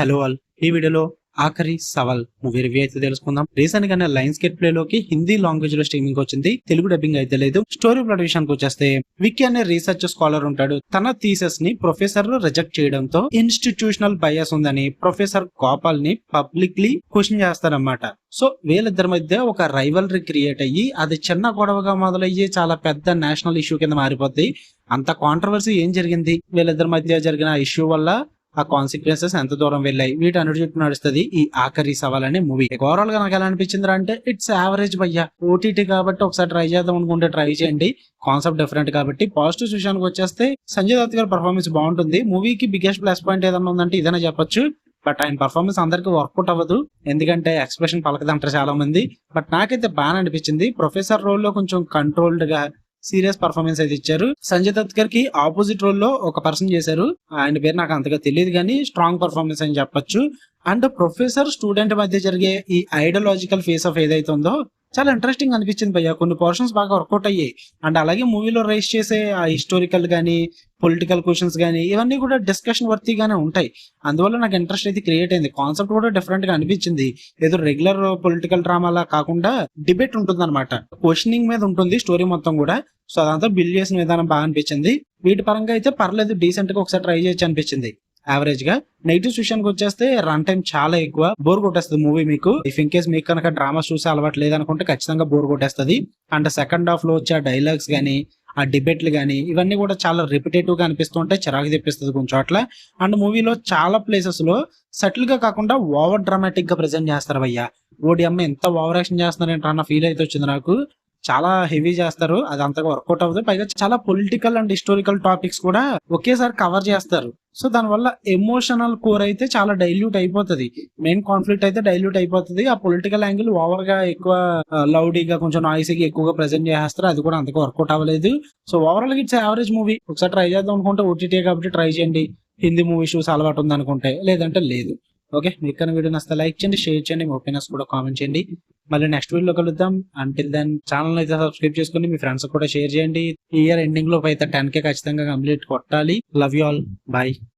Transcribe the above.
Hello all, ఈ వీడియోలో ఆఖరి సవాల్ మూవీ రివ్యూ అయితే తెలుసుకుందాం. రీసెంట్ గానే లయన్స్ గేట్ ప్లే లోకి హిందీ లాంగ్వేజ్ లో స్ట్రీమింగ్ వచ్చింది, తెలుగు డబ్బింగ్ అయితే లేదు. స్టోరీ ప్లాట్ విషయానికి వచ్చేస్తే విక్కీ అనే రీసెర్చ్ స్కాలర్ ఉంటాడు. తన థీసెస్ ని ప్రొఫెసర్ రిజెక్ట్ చేయడంతో ఇన్స్టిట్యూషనల్ బయాస్ ఉందని ప్రొఫెసర్ గోపాల్ ని పబ్లిక్లీ క్వశ్చన్ చేస్తారన్నమాట. సో వీళ్ళిద్దరి మధ్య ఒక రైవల్రీ క్రియేట్ అయ్యి అది చిన్న గొడవగా మొదలయ్యి చాలా పెద్ద నేషనల్ ఇష్యూ కింద మారిపోద్ది. అంత కాంట్రవర్సీ ఏం జరిగింది, వీళ్ళిద్దరి మధ్య జరిగిన ఇష్యూ వల్ల ఆ కాన్సిక్వెన్సెస్ ఎంత దూరం వెళ్ళాయి, వీటన్నిటి చుట్టూ నడుస్తుంది ఈ ఆఖరి సవాల్ అనే మూవీ. ఓవరాల్ గా నాకు ఎలా అనిపించింది అంటే ఇట్స్ యావరేజ్ భయ్యా. ఓటీటీ కాబట్టి ఒకసారి ట్రై చేద్దాం అనుకుంటే ట్రై చేయండి, కాన్సెప్ట్ డిఫరెంట్ కాబట్టి. పాజిటివ్ విషయానికి వచ్చేస్తే సంజయ్ దత్ గారి పర్ఫార్మెన్స్ బాగుంటుంది. మూవీకి బిగ్గెస్ట్ ప్లస్ పాయింట్ ఏదన్నా ఉందంటే ఇదనే చెప్పొచ్చు. బట్ ఆయన పర్ఫార్మెన్స్ అందరికి వర్కౌట్ అవ్వదు, ఎందుకంటే ఎక్స్ప్రెషన్ పలకదంటారు చాలా మంది. బట్ నాకైతే బాగా అనిపించింది. ప్రొఫెసర్ రోల్ లో కొంచెం కంట్రోల్డ్ గా సీరియస్ పర్ఫార్మెన్స్ అయితే ఇచ్చారు. సంజయ్ దత్ గారికి ఆపోజిట్ రోల్ లో ఒక పర్సన్ చేశారు, ఆయన పేరు నాకు అంతగా తెలియదు కానీ స్ట్రాంగ్ పర్ఫార్మెన్స్ అని చెప్పొచ్చు. అండ్ ప్రొఫెసర్ స్టూడెంట్ మధ్య జరిగే ఈ ఐడియాలజికల్ ఫేస్ ఆఫ్ ఏదైతే ఉందో చాలా ఇంట్రెస్టింగ్ అనిపించింది భయ్య. కొన్ని పోర్షన్స్ బాగా వర్కౌట్ అయ్యాయి. అండ్ అలాగే మూవీలో రైస్ చేసే ఆ హిస్టారికల్ గానీ పొలిటికల్ క్వశ్చన్స్ గానీ ఇవన్నీ కూడా డిస్కషన్ వర్తీగానే ఉంటాయి. అందువల్ల నాకు ఇంట్రెస్ట్ అయితే క్రియేట్ అయింది. కాన్సెప్ట్ కూడా డిఫరెంట్ గా అనిపించింది. ఏదో రెగ్యులర్ పొలిటికల్ డ్రామాలా కాకుండా డిబేట్ ఉంటుంది అనమాట, క్వశ్చనింగ్ మీద ఉంటుంది స్టోరీ మొత్తం కూడా. సో అదంతా బిల్డ్ చేసిన విధానం బాగా అనిపించింది. వీటి పరంగా అయితే పర్లేదు, డీసెంట్ గా ఒకసారి ట్రై చేయొచ్చు అనిపించింది. యావరేజ్ గా. నెగిటివ్ విషయానికి వచ్చేస్తే రన్ టైం చాలా ఎక్కువ, బోర్ కొట్టేస్తుంది మూవీ మీకు. ఇఫ్ ఇన్ కేస్ మీకు కనుక డ్రామాస్ చూసే అలవాటు లేదనుకుంటే ఖచ్చితంగా బోర్ కొట్టేస్తుంది. అండ్ సెకండ్ హాఫ్ లో వచ్చే ఆ డైలాగ్స్ గానీ ఆ డిబేట్లు గానీ ఇవన్నీ కూడా చాలా రిపిటేటివ్ గా అనిపిస్తుంటే చిరాకు తెప్పిస్తుంది కొంచెం అట్లా. అండ్ మూవీలో చాలా ప్లేసెస్ లో సటిల్ గా కాకుండా ఓవర్ డ్రామాటిక్ గా ప్రెజెంట్ చేస్తారు భయ్యా. ఓడి అమ్మ ఎంత ఓవర్ యాక్షన్ చేస్తున్నారంటే అన్న ఫీల్ అయితే వచ్చింది నాకు. చాలా హెవీ చేస్తారు, అది అంతగా వర్కౌట్ అవ్వదు. పైగా చాలా పొలిటికల్ అండ్ హిస్టారికల్ టాపిక్స్ కూడా ఒకేసారి కవర్ చేస్తారు. సో దానివల్ల ఎమోషనల్ కోర్ అయితే చాలా డైల్యూట్ అయిపోతుంది, మెయిన్ కాన్ఫ్లిక్ట్ అయితే డైల్యూట్ అయిపోతుంది. ఆ పొలిటికల్ యాంగిల్ ఓవర్ గా ఎక్కువ లౌడీగా కొంచెం నాయిసీగా ఎక్కువగా ప్రెజెంట్ చేస్తారు, అది కూడా అంతగా వర్కౌట్ అవ్వలేదు. సో ఓవరాల్ గా ఇట్స్ యావరేజ్ మూవీ. ఒకసారి ట్రై చేద్దాం అనుకుంటే ఓటీటీ కాబట్టి ట్రై చేయండి. హిందీ మూవీ షూస్ అలవాటు ఉంది అనుకుంటే, లేదంటే లేదు. ఓకే, మీకు కన్నా వీడియో నచ్చితే లైక్ చేయండి, షేర్ చేయండి, మీ ఒపీనియన్స్ కూడా కామెంట్ చేయండి. మళ్ళీ నెక్స్ట్ వీడియోలో కలుద్దాం. అంటిల్ దెన్ ఛానల్ అయితే సబ్స్క్రైబ్ చేసుకుని మీ ఫ్రెండ్స్ కూడా షేర్ చేయండి. ఈ ఇయర్ ఎండింగ్ లో అయితే 10K ఖచ్చితంగా కంప్లీట్ కొట్టాలి. Love you all, bye.